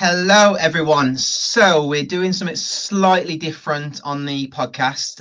Hello, everyone. So we're doing something slightly different on the podcast.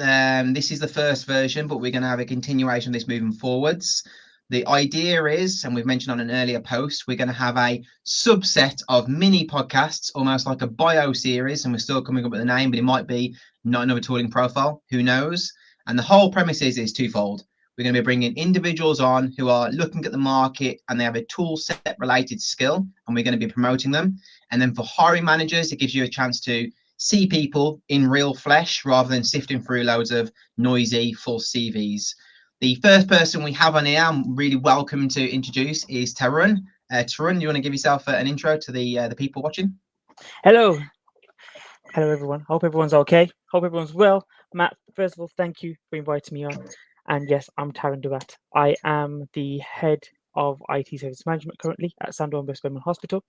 This is the first version, but we're going to have a continuation of this moving forwards. The idea is, and we've mentioned on an earlier post, we're going to have a subset of mini podcasts, almost like a bio series, and we're still coming up with a name, but it might be not another tooling profile. Who knows? And the whole premise is twofold. We're going to be bringing individuals on who are looking at the market and they have a tool set related skill, and we're going to be promoting them. And then for hiring managers, it gives you a chance to see people in real flesh rather than sifting through loads of noisy false CVs. The first person we have on here, I'm really welcome to introduce, is Tarun. Tarun, you want to give yourself an intro to the people watching? Hello. Hello, everyone. Hope everyone's okay. Hope everyone's well. Matt, first of all, thank you for inviting me on. And yes, I'm Tarun Dewat. I am the head of IT service management currently at Sandown West Birmingham Hospital.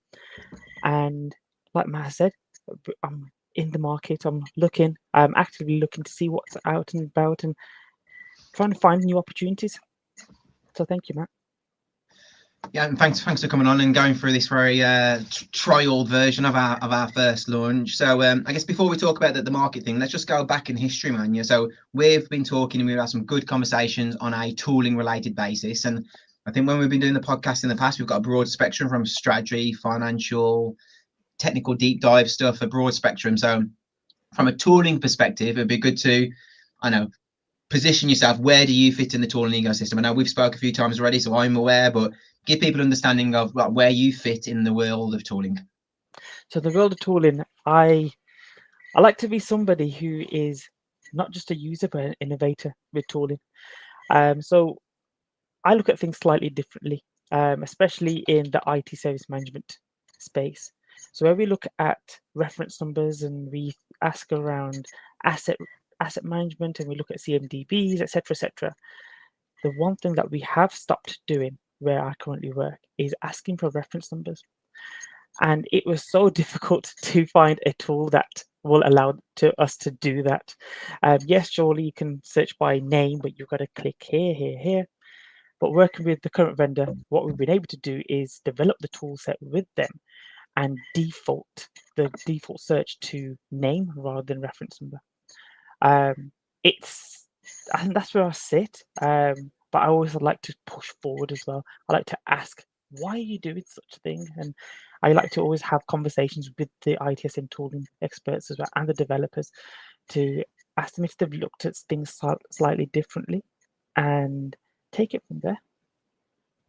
And like Matt said, I'm in the market. I'm actively looking to see what's out and about and trying to find new opportunities. So thank you, Matt. Yeah, and thanks for coming on and going through this very trial version of our first launch. So I guess before we talk about the market thing, let's just go back in history, man. Yeah, so we've been talking and we've had some good conversations on a tooling related basis, and I think when we've been doing the podcast in the past, we've got a broad spectrum from strategy, financial, technical deep dive stuff, a broad spectrum. So from a tooling perspective, it'd be good to, I know, position yourself. Where do you fit in the tooling ecosystem? I know we've spoke a few times already, so I'm aware, but give people understanding of where you fit in the world of tooling. So the world of tooling, I like to be somebody who is not just a user but an innovator with tooling. So I look at things slightly differently, especially in the IT service management space. So where we look at reference numbers and we ask around asset management and we look at CMDBs, etc., etc. The one thing that we have stopped doing where I currently work is asking for reference numbers. And it was so difficult to find a tool that will allow us to do that. Yes, surely you can search by name, but you've got to click here, here, here. But working with the current vendor, what we've been able to do is develop the tool set with them and default the default search to name rather than reference number. I think that's where I sit. But I always like to push forward as well. I like to ask, why are you doing such a thing? And I like to always have conversations with the ITSM tooling experts as well and the developers to ask them if they've looked at things slightly differently and take it from there.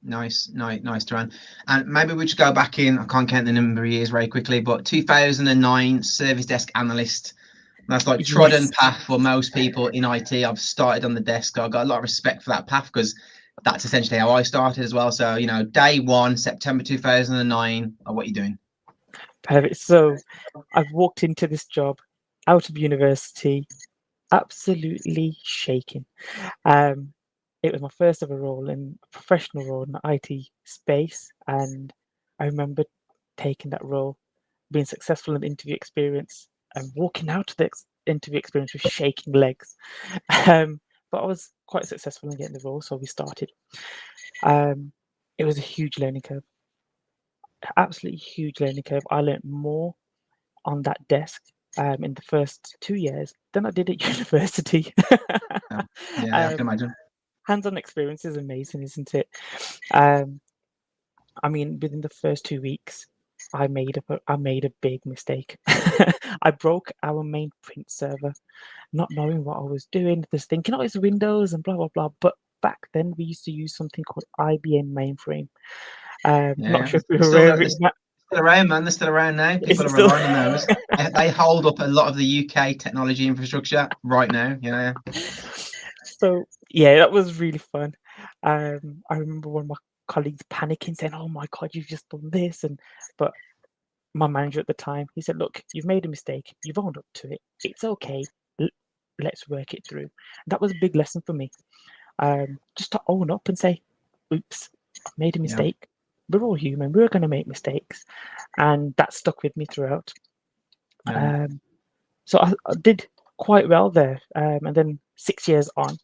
Nice, Tarun. And maybe we just go back in. I can't count the number of years very quickly, but 2009 service desk analyst. That's like trodden path for most people in IT. I've started on the desk. I've got a lot of respect for that path because that's essentially how I started as well. So, day one, September 2009, what are you doing? Perfect. So I've walked into this job out of university, absolutely shaking. It was my first ever role in a professional role in the IT space, and I remember taking that role, being successful in the interview experience, and walking out of the interview experience with shaking legs. But I was quite successful in getting the role, so we started. It was a huge learning curve, absolutely huge learning curve. I learned more on that desk in the first 2 years than I did at university. Yeah, I can imagine. Hands-on experience is amazing, isn't it? I mean, within the first 2 weeks, I made a big mistake. I broke our main print server, not knowing what I was doing, just thinking, oh, it's Windows and blah blah blah. But back then, we used to use something called IBM mainframe. Not sure if you're aware of it. Still around, man. They're still around now. People are relying on those. They hold up a lot of the UK technology infrastructure right now. Yeah. So yeah, that was really fun. I remember one of my colleagues panicking, saying, "Oh my God, you've just done this!" But my manager at the time, he said, "Look, you've made a mistake. You've owned up to it. It's okay. Let's work it through." That was a big lesson for me. Just to own up and say, "Oops, I've made a mistake." Yeah. We're all human. We're going to make mistakes, and that stuck with me throughout. Yeah. So I did quite well there, and then 6 years on,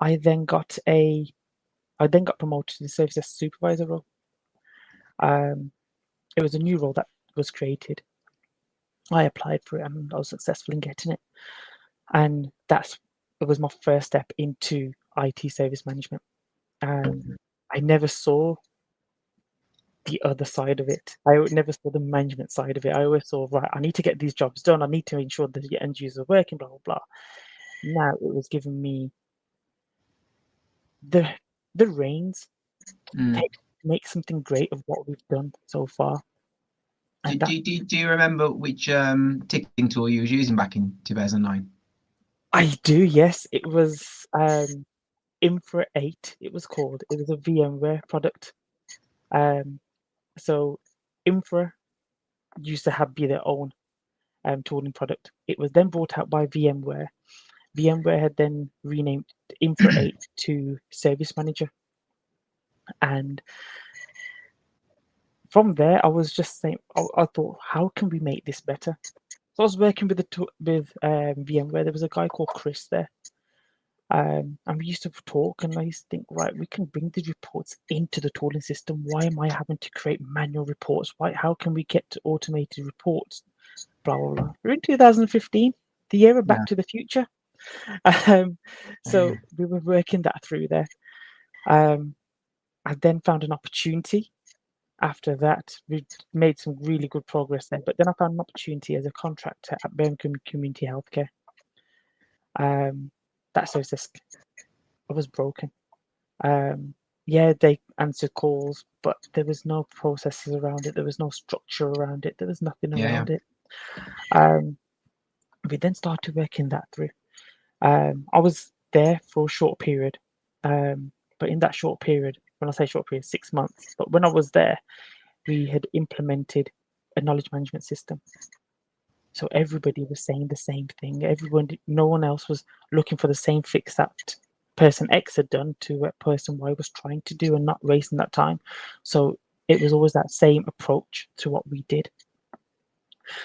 I then got promoted to the service desk supervisor role. It was a new role that was created. I applied for it and I was successful in getting it. And it was my first step into IT service management. I never saw the other side of it. I never saw the management side of it. I always saw, right, I need to get these jobs done. I need to ensure that the end user are working, blah, blah, blah. Now it was giving me the reins to make something great of what we've done so far. And Do you remember which ticketing tool you was using back in 2009? I do, yes. It was Infra 8, it was called. It was a VMware product. So Infra used to be their own tooling product. It was then brought out by VMware. VMware had then renamed Infra 8 to Service Manager. And from there, I was just saying, I thought, how can we make this better? So I was working with VMware. There was a guy called Chris there. And we used to talk, and I used to think, right, we can bring these reports into the tooling system. Why am I having to create manual reports? How can we get to automated reports? Blah, blah, blah. We're in 2015, the year of Back to the Future. So we were working that through there. I then found an opportunity. After that, we made some really good progress there. But then I found an opportunity as a contractor at Birmingham Community Healthcare. That service desk, I was broken. Yeah, they answered calls, but there was no processes around it. There was no structure around it. There was nothing around it. We then started working that through. I was there for a short period, but in that short period, when I say short period, 6 months, but when I was there, we had implemented a knowledge management system. So everybody was saying the same thing. No one else was looking for the same fix that person X had done to what person Y was trying to do and not wasting that time. So it was always that same approach to what we did.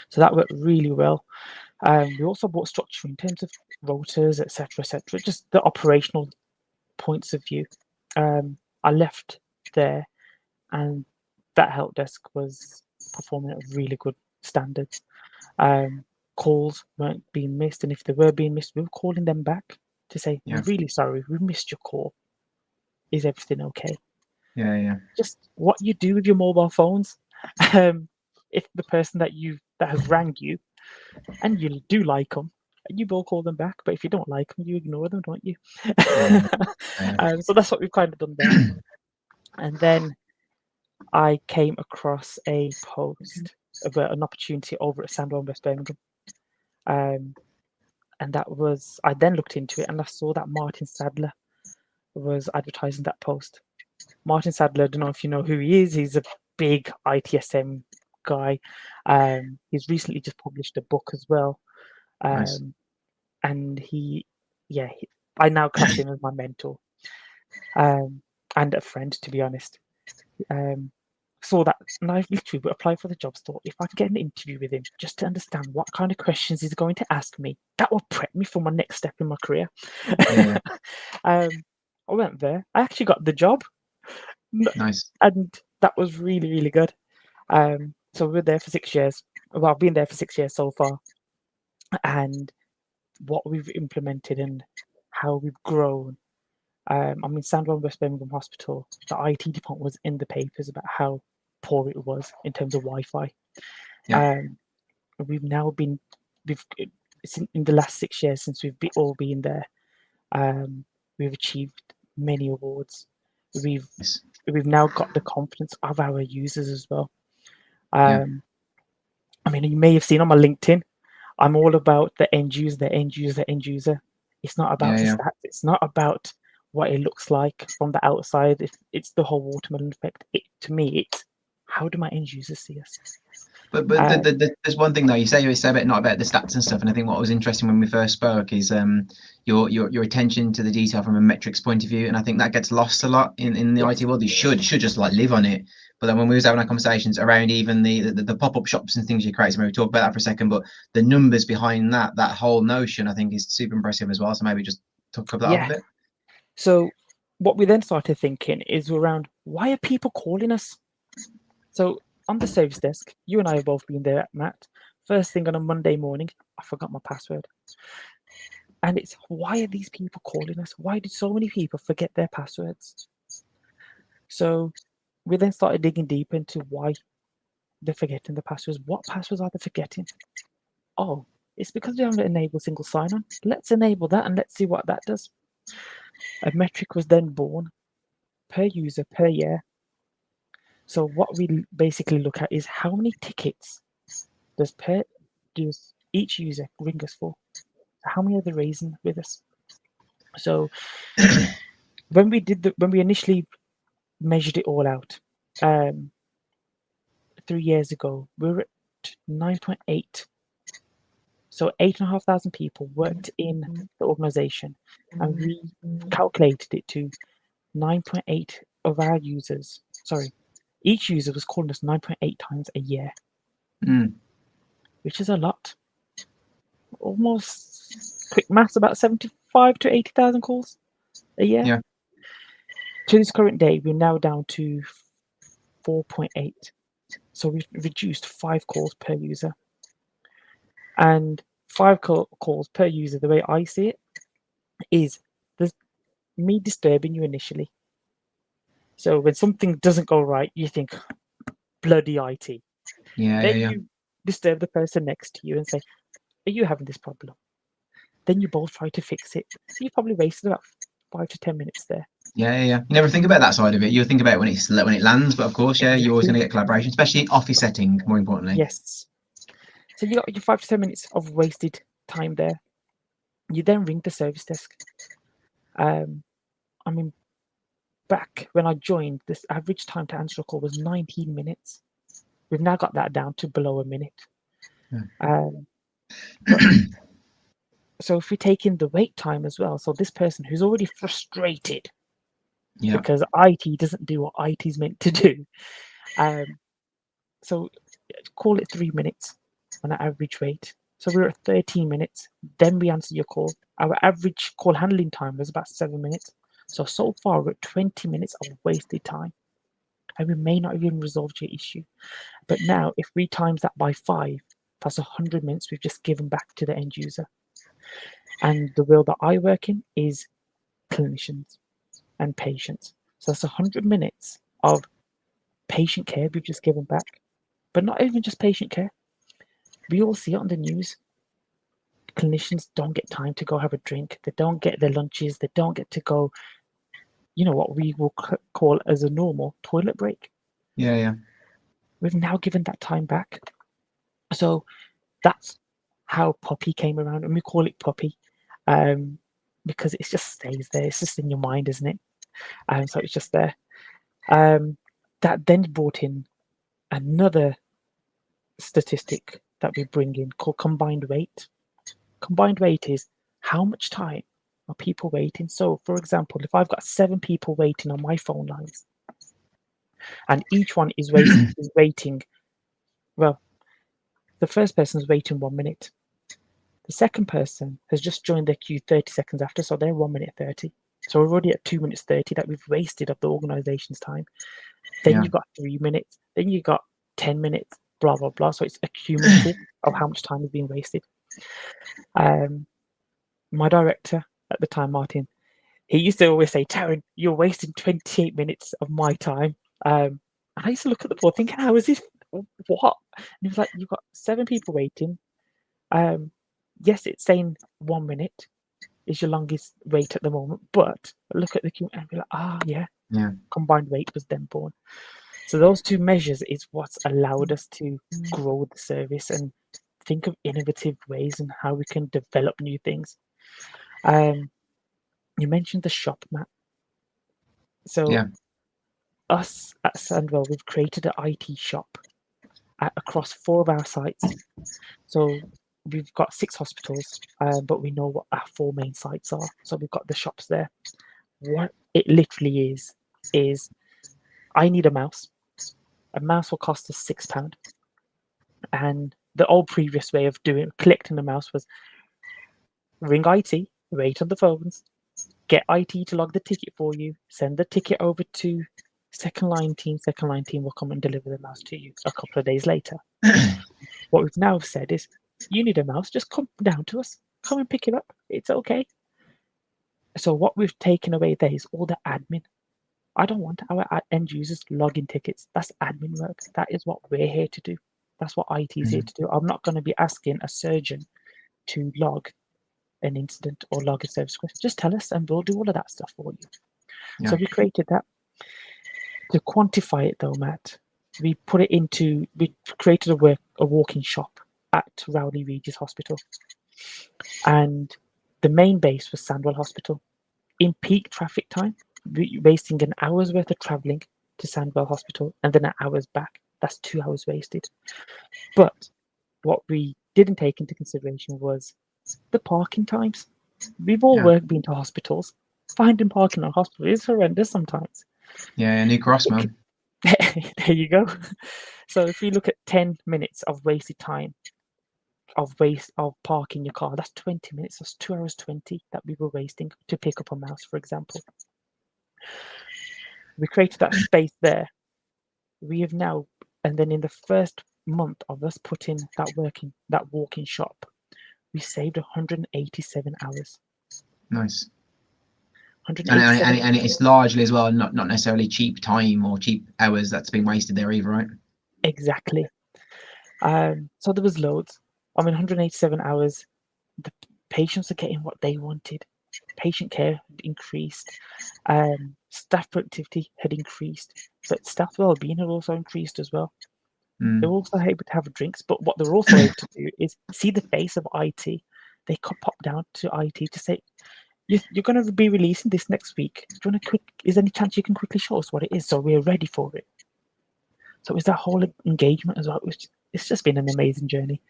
So that worked really well. We also brought structure in terms of rotors, etc., just the operational points of view. I left there, and that help desk was performing at really good standards. Calls weren't being missed, and if they were being missed, we were calling them back to say, "We're really sorry, we missed your call. Is everything okay?" Yeah. Just what you do with your mobile phones. If the person that has rang you, and you do like them, you will call them back. But if you don't like them, you ignore them, don't you? So that's what we've kind of done there. And then I came across a post about an opportunity over at Sandwell West Birmingham. And that was, I then looked into it and I saw that Martin Sadler was advertising that post. Martin Sadler, I don't know if you know who he is. He's a big ITSM guy. He's recently just published a book as well. Nice. And I now class him as my mentor and a friend, to be honest. Saw that, and I literally applied for the job. Thought if I can get an interview with him just to understand what kind of questions he's going to ask me, that will prep me for my next step in my career. I went there. I actually got the job. Nice. And that was really, really good. So we were there for 6 years. Well, I've been there for 6 years so far. And what we've implemented and how we've grown. I mean, Sandwell West Birmingham Hospital, the IT department was in the papers about how poor it was in terms of Wi-Fi. We've now been, in the last 6 years since we've all been there, we've achieved many awards. We've now got the confidence of our users as well. I mean, you may have seen on my LinkedIn, I'm all about the end user, the end user, the end user. It's not about the stats. It's not about what it looks like from the outside. It's the whole watermelon effect. To me, it's how do my end users see us? But there's one thing though. You say about not about the stats and stuff, and I think what was interesting when we first spoke is your attention to the detail from a metrics point of view, and I think that gets lost a lot in the IT world. You should just like live on it. But then when we was having our conversations around even the pop-up shops and things you create, maybe talk about that for a second. But the numbers behind that whole notion, I think, is super impressive as well. So maybe just talk about that a bit. So what we then started thinking is around why are people calling us? So on the service desk, you and I have both been there, Matt. First thing on a Monday morning, I forgot my password. And it's, why are these people calling us? Why did so many people forget their passwords? So we then started digging deep into why they're forgetting the passwords. What passwords are they forgetting? Oh, it's because we haven't enabled single sign-on. Let's enable that and let's see what that does. A metric was then born per user per year. So what we basically look at is how many tickets does each user ring us for? How many are they raising with us? So when we initially measured it all out 3 years ago, we were at 9.8. So 8,500 people worked in the organization, and we calculated it to 9.8 of our users. Sorry, each user was calling us 9.8 times a year, which is a lot. Almost, quick maths, about 75 to 80,000 calls a year. Yeah. To this current day, we're now down to 4.8. So we've reduced 5 calls per user. And 5 calls per user, the way I see it, is there's me disturbing you initially. So when something doesn't go right, you think, bloody IT. Then you disturb the person next to you and say, are you having this problem? Then you both try to fix it. So you probably wasted about 5 to 10 minutes there. Yeah. You never think about that side of it. You think about it when it lands, but of course, Exactly. you're always going to get collaboration, especially in office setting. More importantly. Yes. So you got your 5 to 10 minutes of wasted time there. You then ring the service desk. I mean, back when I joined, this average time to answer a call was 19 minutes. We've now got that down to below a minute. So if we take in the wait time as well, so this person who's already frustrated because IT doesn't do what IT is meant to do, so call it 3 minutes on an average wait. So we're at 13 minutes. Then we answer your call. Our average call handling time was about 7 minutes. So far we're at 20 minutes of wasted time. And we may not have even resolved your issue. But now if we times that by 5, that's 100 minutes we've just given back to the end user. And the world that I work in is clinicians and patients. So that's 100 minutes of patient care we've just given back. But not even just patient care. We all see it on the news. Clinicians don't get time to go have a drink. They don't get their lunches. They don't get to go, what we will call as a normal toilet break. Yeah. We've now given that time back. So that's how Puppy came around. And we call it Puppy because it just stays there. It's just in your mind, isn't it? So it's just there. That then brought in another statistic that we bring in called combined wait. Combined wait is how much time are people waiting. So for example, if I've got 7 people waiting on my phone lines and each one is waiting, well, the first person is waiting 1 minute. The second person has just joined their queue 30 seconds after, so they're 1 minute 30. So we're already at 2 minutes 30 that we've wasted of the organization's time. Then you've got 3 minutes, then you've got 10 minutes, blah, blah, blah. So it's accumulative of how much time has been wasted. My director at the time, Martin, he used to always say, Tarun, you're wasting 28 minutes of my time. And I used to look at the board thinking, how is this? What? And he was like, you've got 7 people waiting. Yes, it's saying 1 minute is your longest wait at the moment, but look at the queue and be like, yeah. Combined wait was then born. So those 2 measures is what's allowed us to grow the service and think of innovative ways and how we can develop new things. You mentioned the shop, Matt. So us at Sandwell, we've created an IT shop across 4 of our sites. So we've got 6 hospitals, but we know what our 4 main sites are. So we've got the shops there. What it literally is I need a mouse. A mouse will cost us £6. And the old previous way of collecting the mouse was ring IT, wait on the phones, get IT to log the ticket for you, send the ticket over to Second line team will come and deliver the mouse to you a couple of days later. What we've now said is, you need a mouse, just come down to us, come and pick it up. It's okay. So what we've taken away there is all the admin. I don't want our end users logging tickets. That's admin work. That is what we're here to do. That's what IT is here to do. I'm not going to be asking a surgeon to log an incident or log a service request. Just tell us and we'll do all of that stuff for you. Yeah. So we created that. To quantify it though, Matt, we created a walk-in shop at Rowley Regis Hospital. And the main base was Sandwell Hospital. In peak traffic time, wasting an hour's worth of travelling to Sandwell Hospital and then an hour's back. That's 2 hours wasted. But what we didn't take into consideration was the parking times. We've all been to hospitals. Finding parking on hospital is horrendous sometimes. Yeah, New Cross, man. There you go. So if you look at 10 minutes of wasted time of parking your car, that's 20 minutes. That's 2 hours 20 that we were wasting to pick up a mouse, for example. We created that space there. We have now, and then in the first month of us putting that walk-in shop, we saved 187 hours. Nice. 187 and it's largely as well not necessarily cheap time or cheap hours that's been wasted there either, right? Exactly. So there was loads. I mean, 187 hours. The patients are getting what they wanted. Patient care had increased. Staff productivity had increased, but staff well-being had also increased as well. They were also able to have drinks, but what they're also able to do is see the face of IT. They could pop down to IT to say, you're going to be releasing this next week. Do you want to is there any chance you can quickly show us what it is so we're ready for it? So it's that whole engagement as well. It's just been an amazing journey.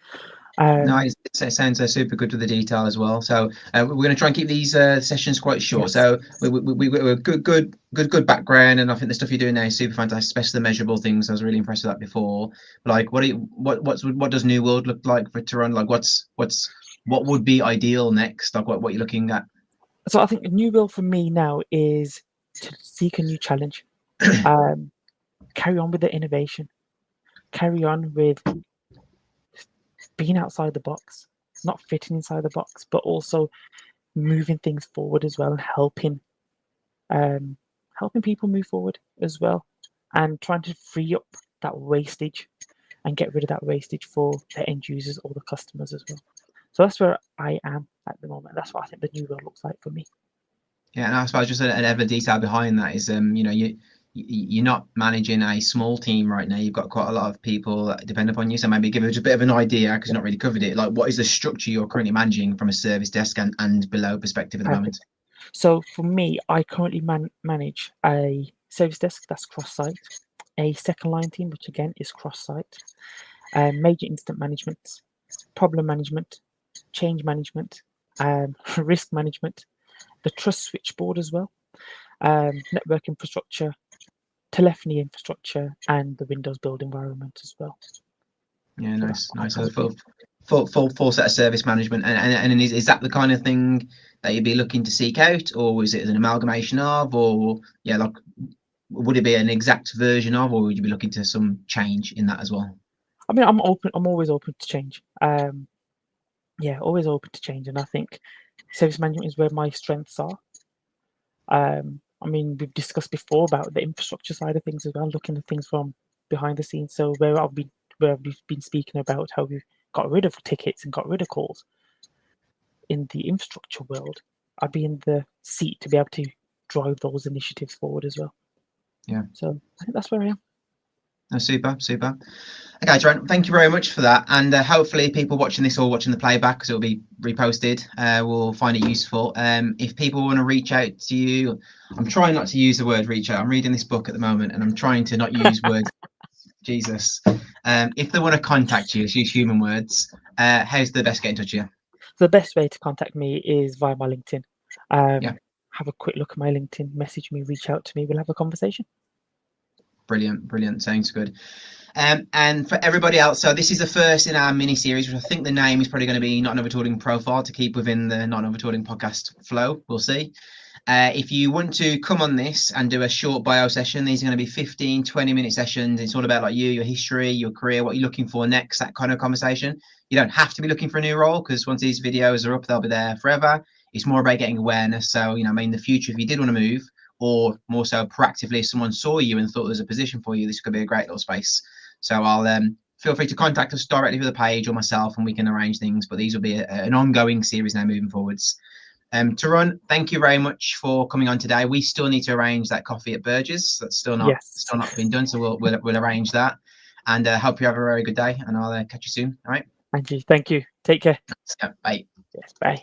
No, it sounds super good with the detail as well. So we're going to try and keep these sessions quite short. Yes. So we're good background, and I think the stuff you're doing now is super fantastic, especially the measurable things. I was really impressed with that before. But like, what does New World look like for Tarun? Like, what would be ideal next? Like, what you're looking at? So I think a new world for me now is to seek a new challenge. Carry on with the innovation. Carry on with being outside the box, not fitting inside the box, but also moving things forward as well and helping people move forward as well, and trying to free up that wastage and get rid of that wastage for the end users or the customers as well. So that's where I am at the moment. That's what I think the new world looks like for me. Yeah, and I suppose just an ever detail behind that is, you're not managing a small team right now. You've got quite a lot of people that depend upon you. So maybe give us a bit of an idea, because you've not really covered it. Like, what is the structure you're currently managing from a service desk and below perspective at the moment? So for me, I currently manage a service desk that's cross-site, a second line team, which again is cross-site, major incident management, problem management, change management, risk management, the trust switchboard as well, network infrastructure, telephony infrastructure, and the Windows build environment as well. Yeah, nice. So full set of service management, and is that the kind of thing that you'd be looking to seek out, or is it an amalgamation of, or like, would it be an exact version of, or would you be looking to some change in that as well? I mean, I'm always open to change. Always open to change, and I think service management is where my strengths are. I mean, we've discussed before about the infrastructure side of things as well, looking at things from behind the scenes. So where we've been speaking about how we've got rid of tickets and got rid of calls in the infrastructure world, I'd be in the seat to be able to drive those initiatives forward as well. Yeah. So I think that's where I am. Oh, super. Okay, Tarun, thank you very much for that. And hopefully people watching this or watching the playback, because it'll be reposted, will find it useful. If people want to reach out to you, I'm trying not to use the word reach out. I'm reading this book at the moment and I'm trying to not use words. Jesus. If they want to contact you, use human words. How's the best get in touch with you? The best way to contact me is via my LinkedIn. Have a quick look at my LinkedIn, message me, reach out to me. We'll have a conversation. Brilliant. Sounds good. And for everybody else, so this is the first in our mini series, which I think the name is probably going to be Not Another Tooling Profile, to keep within the Not Another Tooling podcast flow. We'll see. If you want to come on this and do a short bio session, these are going to be 15, 20-minute sessions. It's all about like you, your history, your career, what you're looking for next, that kind of conversation. You don't have to be looking for a new role, because once these videos are up, they'll be there forever. It's more about getting awareness. So, you know, I mean, in the future, if you did want to move, or more so proactively, if someone saw you and thought there was a position for you, this could be a great little space. So I'll feel free to contact us directly through the page or myself, and we can arrange things. But these will be an ongoing series now moving forwards. Tarun, thank you very much for coming on today. We still need to arrange that coffee at Burgess. That's still not been done, so we'll arrange that. And hope you have a very good day. And I'll catch you soon. All right. Angie, thank you. Take care. So, bye. Yes, bye.